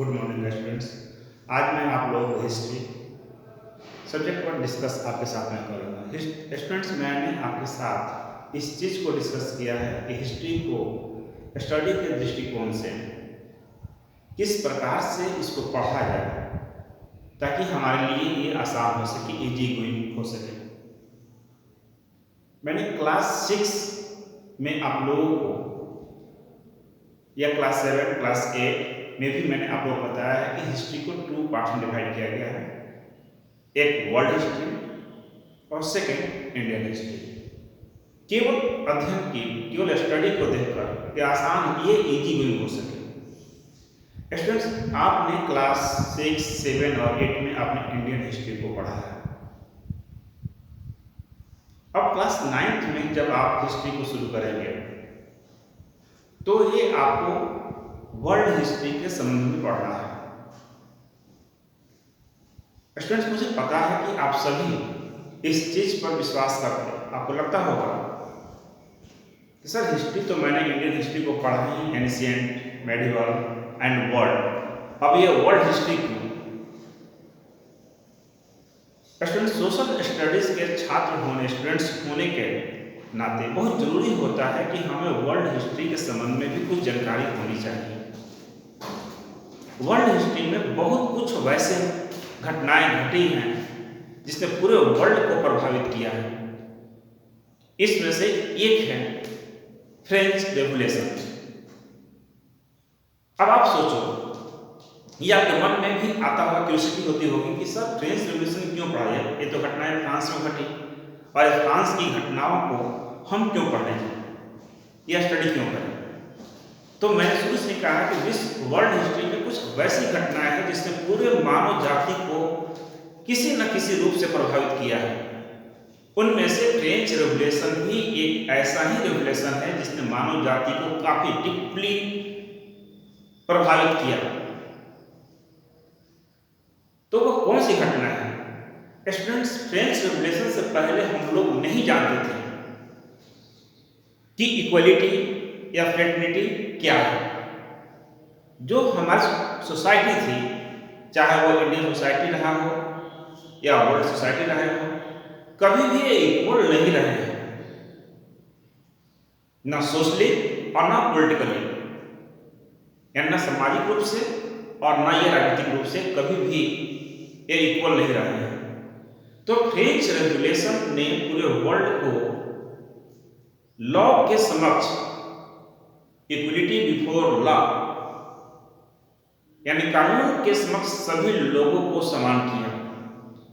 Good morning students. आज मैं आप लोगों को हिस्ट्री सब्जेक्ट पर डिस्कस आपके साथ में करूँगा। स्टूडेंट्स, मैंने आपके साथ इस चीज़ को डिस्कस किया है कि हिस्ट्री को स्टडी के दृष्टिकोण से किस प्रकार से इसको पढ़ा जाए ताकि हमारे लिए ये आसान हो सके, इजी गोइंग हो सके। मैंने क्लास 6 में आप लोगों को या क्लास 7, क्लास 8 में भी मैंने आप लोगों को बताया है कि हिस्ट्री को 2 पार्ट में डिवाइड किया गया है। एक वर्ल्ड हिस्ट्री और सेकंड इंडियन हिस्ट्री। केवल अध्ययन की, केवल स्टडी को देखकर कि आसान ये इजी गोइंग हो सके। स्टूडेंट्स, आपने क्लास 6, 7 और 8 में आपने इंडियन हिस्ट्री को पढ़ा है। अब क्लास 9th में जब आप हिस्ट्री को शुरू करेंगे तो ये आपको वर्ल्ड हिस्ट्री के संबंध में पढ़ना है। स्टूडेंट्स, मुझे पता है कि आप सभी इस चीज पर विश्वास करते हैं। आपको लगता होगा कि सर हिस्ट्री तो मैंने इंडियन हिस्ट्री को पढ़ा ही, एंशिएंट, मेडिवल एंड वर्ल्ड, अब ये वर्ल्ड हिस्ट्री क्यों? स्टूडेंट्स, सोशल स्टडीज के छात्र होने, स्टूडेंट्स होने के नाते बहुत जरूरी होता है कि हमें वर्ल्ड हिस्ट्री के संबंध में भी कुछ जानकारी होनी चाहिए। वर्ल्ड हिस्ट्री में बहुत कुछ वैसे घटनाएं घटी हैं जिसने पूरे वर्ल्ड को प्रभावित किया है। इसमें से एक है फ्रेंच रेवोल्यूशन। अब आप सोचो, ये आपके मन में भी आता हुआ क्यूरियोसिटी होती होगी कि सर फ्रेंच रेवोल्यूशन क्यों पढ़ा है? ये तो घटनाएं फ्रांस में घटी और फ्रांस की घटनाओं को हम क्यों पढ़ने जाएं या स्टडी क्यों करें? तो मैंने शुरू से कहा कि विश्व वर्ल्ड हिस्ट्री में कुछ वैसी घटनाएं हैं जिसने पूरे मानव जाति को किसी न किसी रूप से प्रभावित किया है। उनमें से फ्रेंच रेवोल्यूशन भी एक ऐसा ही रेवोल्यूशन है जिसने मानव जाति को काफी डीपली प्रभावित किया। तो वो कौन सी घटना है? स्टूडेंट्स, फ्रेंच रेवोल्यूशन से पहले हम लोग नहीं जानते थे कि इक्वलिटी या फ्रेटर्निटी क्या है। जो हमारी सोसाइटी थी, चाहे वो इंडियन सोसाइटी रहा हो या वर्ल्ड सोसाइटी रहा हो, कभी भी ये इक्वल नहीं रहे हैं, ना सोशली और ना पॉलिटिकली, यानी ना सामाजिक रूप से और ना ये राजनीतिक रूप से कभी भी ये इक्वल नहीं रहे हैं। तो फ्रेंच रेवोल्यूशन ने पूरे वर्ल्ड को लॉ के समक्ष, इक्वलिटी बिफोर लॉ, यानी कानून के समक्ष सभी लोगों को समान किया,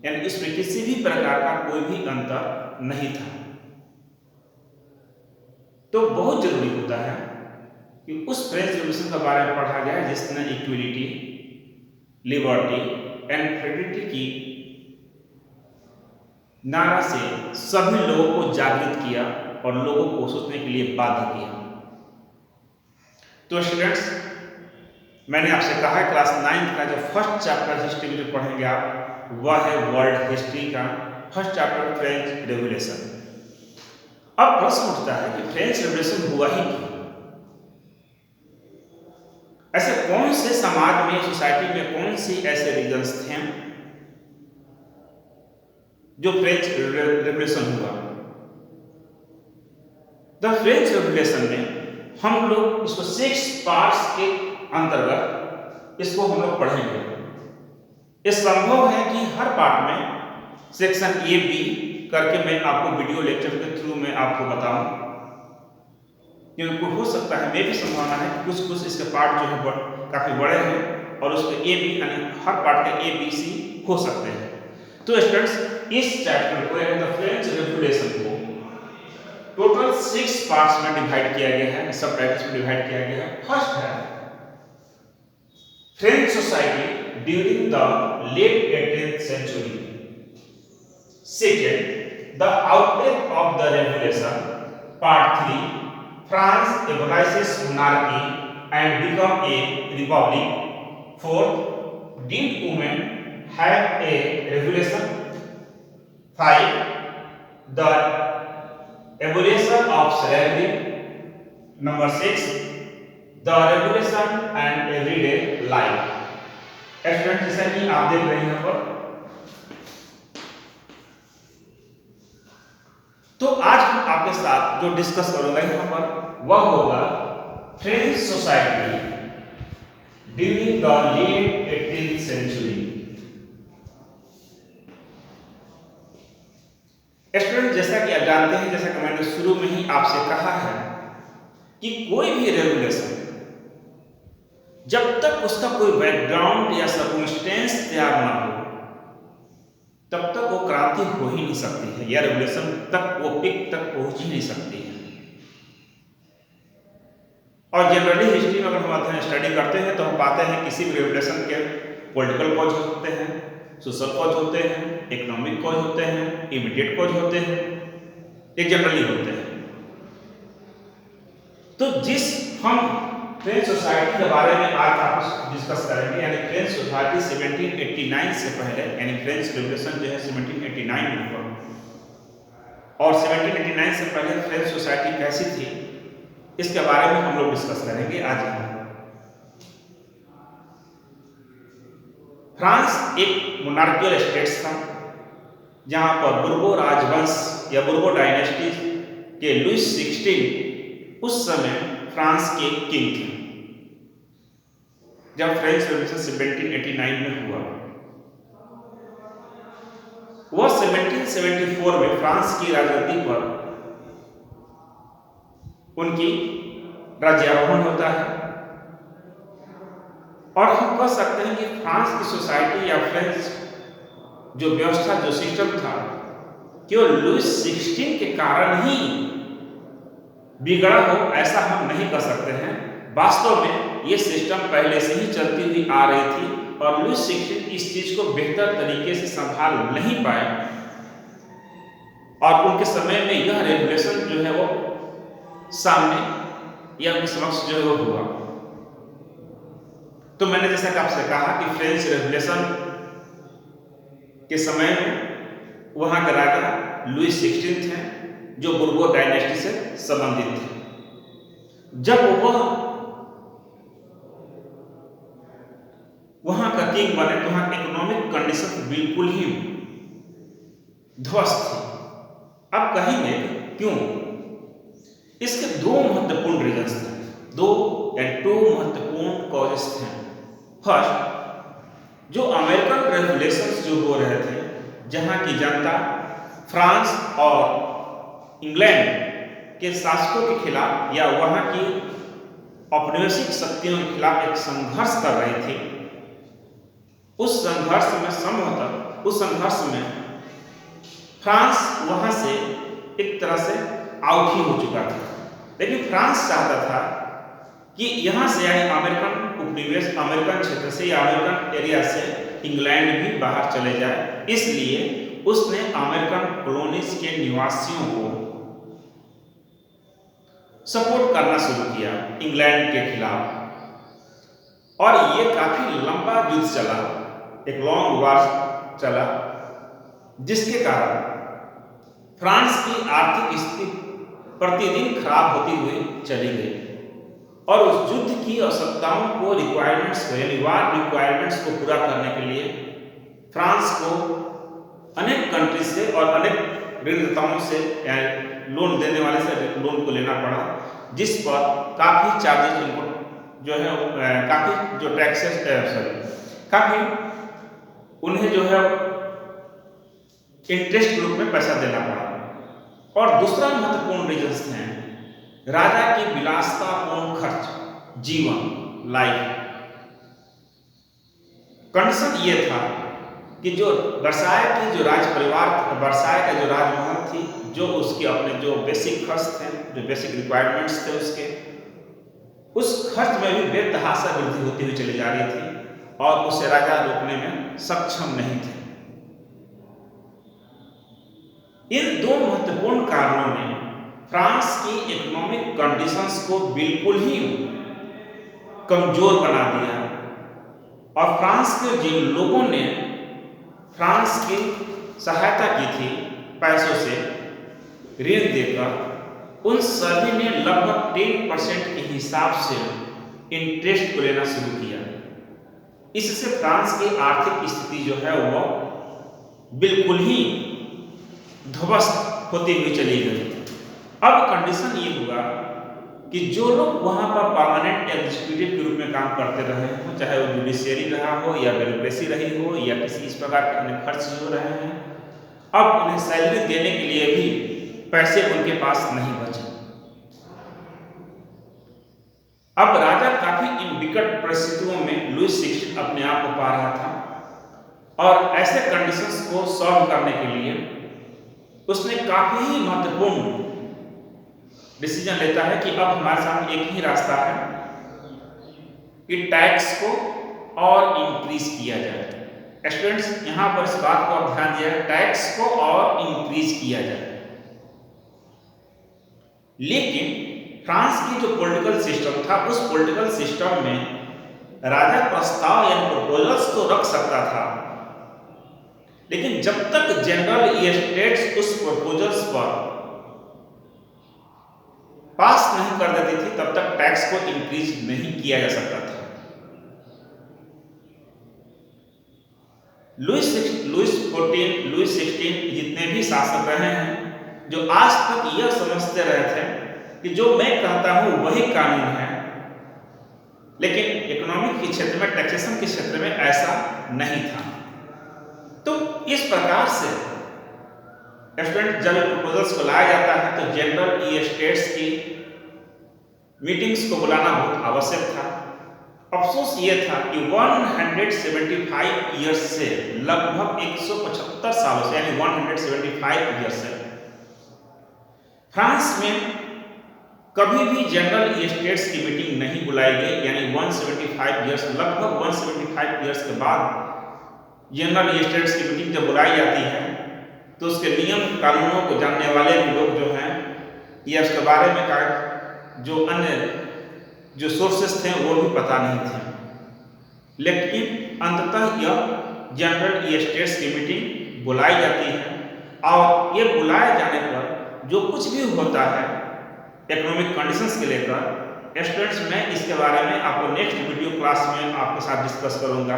यानी इसमें किसी भी प्रकार का कोई भी अंतर नहीं था। तो बहुत जरूरी होता है कि उस फ्रेंच रेवोल्यूशन के बारे में पढ़ा जाए जिसने इक्वलिटी, लिबर्टी एंड फ्रेटर्निटी की नारा से सभी लोगों को जागृत किया और लोगों को सोचने के लिए बाध्य किया। तो स्टूडेंट्स, मैंने आपसे कहा है क्लास 9 का जो फर्स्ट चैप्टर हिस्ट्री में जो पढ़ेंगे आप, वह है वर्ल्ड हिस्ट्री का फर्स्ट चैप्टर फ्रेंच रेवोल्यूशन। अब प्रश्न उठता है कि फ्रेंच रेवोल्यूशन हुआ ही क्यों? ऐसे कौन से समाज में, सोसाइटी में कौन सी ऐसे रीजन्स थे जो फ्रेंच रेवोल्यूशन हुआ? द फ्रेंच रेवोल्यूशन में हम लोग इसको 6 पार्ट्स के अंतर्गत इसको हम लोग पढ़ेंगे। ये संभव है कि हर पार्ट में सेक्शन ए बी करके मैं आपको वीडियो लेक्चर के थ्रू में आपको बताऊं, क्योंकि हो सकता है, मेरी संभावना है कि कुछ इसके पार्ट जो है काफी बड़े हैं और उसके ए बी, यानी हर पार्ट के ए बी सी हो सकते हैं। तो स्टूडेंट्स, इस चैप्टर को यानी द फ्रेंच रेवोल्यूशन को टोटल 6 पार्ट्स में डिवाइड किया गया है, सब टाइप्स में डिवाइड किया गया है। फर्स्ट है French society during the late 18th century। Second, the outbreak of the revolution. Part 3, France abolishes monarchy and become a republic. Fourth, did women have a revolution? 5, the abolition of slavery. Number 6, the revolution and everyday life. Student जैसा कि आप देख रहे हैं यहाँ पर, तो आज हम आपके साथ जो डिस्कस करूंगा यहाँ पर वह होगा French society during the late 18th century. Student जैसा कि आप जानते हैं, जैसा कि मैंने शुरू में ही आपसे कहा है कि कोई भी रेगुलेशन जब तक उसका कोई बैकग्राउंड या सर्कमस्टेंस तैयार ना हो तब तक वो क्रांति हो ही नहीं सकती है, या रेगुलेशन तक वो पिक तक पहुंच ही नहीं सकती है। और जनरली हिस्ट्री में अगर हम अध्ययन स्टडी करते हैं तो हम पाते हैं किसी भी रेगुलेशन के पॉलिटिकल कॉज होते हैं, सोशल कॉज होते हैं, इकोनॉमिक कॉज होते हैं, इमीडिएट कॉज होते हैं, ये जनरली होते हैं। तो जिस हम फ्रेंच सोसाइटी के बारे में आज आप डिस्कस करेंगे, यानी फ्रेंच सोसाइटी 1789 से पहले, यानी फ्रेंच रेवोल्यूशन जो है 1789 में हुआ, और 1789 से पहले फ्रेंच सोसाइटी कैसी थी इसके बारे में हम लोग डिस्कस करेंगे आज यहाँ। फ्रांस एक मोनार्कियल स्टेट्स था जहां पर बुर्बो राजवंश या बुर्बो डायनेस्टी के लुइस 16 उस समय फ्रांस के किंग थे। जब फ्रेंच रेवोल्यूशन 1789 में हुआ, वह 1774 में फ्रांस की राजगद्दी पर उनकी राज्यारोहण होता है, और हम कह सकते हैं कि फ्रांस की सोसाइटी या फ्रेंच जो व्यवस्था, जो सिस्टम था, केवल लुइस 16 के कारण ही बिगड़ा हो ऐसा हम नहीं कह सकते हैं। वास्तव में ये सिस्टम पहले से ही चलती हुई आ रही थी और लुइस 16 इस चीज को बेहतर तरीके से संभाल नहीं पाए, और उनके समय में यह रेगुलेशन जो है वो सामने या उनके समक्ष जो है वो हुआ। तो मैंने जैसा कि आपसे कहा कि फ्रेंच रेवोल्यूशन के समय में वहां के राजा लुइस 16 थे जो बुर्बो डायनेस्टी से संबंधित थे। जब वह वहां का किंग बने तो वहां इकोनॉमिक कंडीशन बिल्कुल ही ध्वस्त थी। अब कहेंगे क्यों? इसके दो महत्वपूर्ण रीजंस थे, दो महत्वपूर्ण कॉजेस थे। फर्स्ट, जो अमेरिकन रेवोल्यूशंस जो हो रहे थे, जहां की जनता फ्रांस और इंग्लैंड के शासकों के खिलाफ या वहां की औपनिवेशिक शक्तियों के खिलाफ एक संघर्ष कर रही थी, उस संघर्ष में संभवतः उस संघर्ष में फ्रांस वहां से एक तरह से आउट ही हो चुका था। लेकिन फ्रांस चाहता था कि यहां से, यानी अमेरिकन उपनिवेश, अमेरिकन क्षेत्र से या अमेरिकन एरिया से इंग्लैंड भी बाहर चले जाए, इसलिए उसने अमेरिकन कॉलोनीज के निवासियों को सपोर्ट करना शुरू किया इंग्लैंड के खिलाफ, और ये काफी लंबा युद्ध चला, एक लॉन्ग वॉर चला, जिसके कारण फ्रांस की आर्थिक स्थिति प्रतिदिन खराब होती हुई चली गई, और उस युद्ध की आवश्यकताओं को, रिक्वायरमेंट्स को, यानी वार रिक्वायरमेंट्स को पूरा करने के लिए फ्रांस को अनेक कंट्री से और अनेक ऋणदाताओं से, यानी लोन देने वाले से लोन को लेना पड़ा, जिस पर काफी चार्जेस उनको जो है, काफी जो टैक्सेस काफी उन्हें जो है इंटरेस्ट के रूप में पैसा देना पड़ा। और दूसरा महत्वपूर्ण रीजंस है राजा की विलासतापूर्ण खर्च, जीवन, लाइफ। कंडीशन ये था कि जो वर्साय की जो राज परिवार, वर्साय का जो राजमहल थी, जो उसके अपने जो बेसिक खर्च थे, जो बेसिक रिक्वायरमेंट्स थे उसके, उस खर्च में भी बेतहाशा वृद्धि होती हुई चली जा रही थी, और उसे राजा रोकने में सक्षम नहीं थे। इन दो महत्वपूर्ण कारणों ने फ्रांस की इकोनॉमिक कंडीशंस को बिल्कुल ही कमजोर बना दिया, और फ्रांस के जिन लोगों ने फ्रांस की सहायता की थी पैसों से ऋण देकर, उन सभी ने लगभग 10% के हिसाब से इंटरेस्ट को लेना शुरू किया। इससे फ्रांस की आर्थिक स्थिति जो है वो बिल्कुल ही ध्वस्त होती हुई चली गई। अब कंडीशन ये हुआ कि जो लोग वहां पर परमानेंट एग्जीक्यूटिव के रूप में काम करते रहे हो, चाहे वो जुडिशियरी रहा हो या ब्यूरोक्रेसी रही हो या किसी इस प्रकार के अन्य खर्च हो रहे हैं, अब उन्हें सैलरी देने के लिए भी पैसे उनके पास नहीं बचे। अब राजा काफी इन विकट परिस्थितियों में लुईस XVI अपने आप को पा रहा था और ऐसे कंडीशंस को सॉल्व करने के लिए उसने काफी ही महत्वपूर्ण डिसीजन लेता है कि अब हमारे सामने एक ही रास्ता है कि टैक्स को और इंक्रीज किया जाए। स्टूडेंट्स, यहां पर इस बात को आप ध्यान दिया, टैक्स को और इंक्रीज किया जाए। लेकिन फ्रांस की जो पॉलिटिकल सिस्टम था, उस पॉलिटिकल सिस्टम में राजा प्रस्ताव या प्रपोजल्स तो रख सकता था, लेकिन जब तक जनरल एस्टेट्स उस प्रपोजल्स पर पास नहीं कर देती थी तब तक टैक्स को इंक्रीज नहीं किया जा सकता था। लुईस XVI जितने भी शासक रहे हैं, जो आज तक यह समझते रहे थे कि जो मैं कहता हूं वही कानून है, लेकिन इकोनॉमिक के क्षेत्र में, टैक्सेशन के क्षेत्र में ऐसा नहीं था। तो इस प्रकार से स्टूडेंट जब प्रपोजल्स को लाया जाता है तो जनरल एस्टेट्स की मीटिंग्स को बुलाना बहुत आवश्यक था। अफसोस ये था कि 175 ईयर्स से, लगभग 175 सालों से, यानी 175 ईयर्स से फ्रांस में कभी भी जनरल एस्टेट्स की मीटिंग नहीं बुलाई गई। यानी 175 ईयर्स, लगभग 175 ईयर्स के बाद जनरल एस्टेट्स की मीटिंग जब बुलाई जाती है तो उसके नियम कानूनों को जानने वाले भी लोग जो हैं या उसके बारे में का जो अन्य जो सोर्सेस थे वो भी पता नहीं थे। लेकिन अंततः यह जनरल एस्टेट्स की मीटिंग बुलाई जाती है और ये बुलाए जाने पर जो कुछ भी होता है इकोनॉमिक कंडीशंस के लेकर, स्टूडेंट्स मैं इसके बारे में आपको नेक्स्ट वीडियो क्लास में आपके साथ डिस्कस करूंगा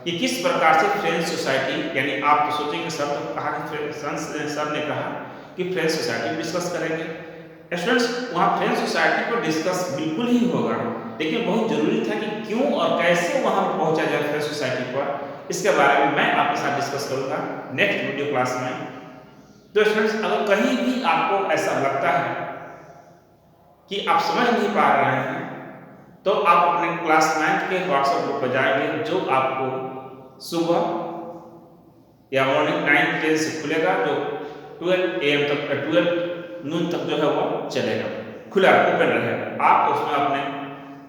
कि किस प्रकार से फ्रेंच सोसाइटी, यानी आप तो सोचेंगे सर तो कहा कि सर ने कहा कि फ्रेंच सोसाइटी डिस्कस करेंगे। स्टूडेंट्स, वहाँ फ्रेंच सोसाइटी पर डिस्कस बिल्कुल ही होगा, लेकिन बहुत जरूरी था कि क्यों और कैसे वहाँ पर पहुँचा जाए फ्रेंच सोसाइटी पर, इसके बारे में मैं आपके साथ डिस्कस करूंगा नेक्स्ट वीडियो क्लास में। तो स्टूडेंट्स, अगर कहीं भी आपको ऐसा लगता है कि आप समझ नहीं पा रहे हैं तो आप अपने क्लास 9 के व्हाट्सएप ग्रुप पर जाएंगे, जो आपको सुबह या मॉर्निंग 9-10 से खुलेगा, जो 12 AM तक, 12 नून तक जो है वो चलेगा, खुला ओपन रहेगा। आप उसमें अपने,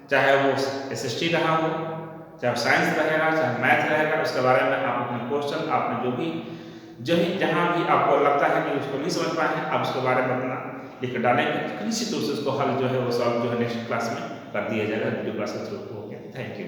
चाहे वो SST रहा हो, चाहे साइंस रहेगा, चाहे मैथ रहेगा, उसके बारे में आप अपने क्वेश्चन, आपने जो भी जहाँ भी आपको लगता है कि उसको नहीं समझ पाए हैं, आप उसके बारे में अपना लिख डालेंगे, निश्चित रूप से उसको हल जो है वो सॉल्व जो है नेक्स्ट क्लास में कर दिया जाएगा, वीडियो क्लास के थ्रू। Okay, thank you.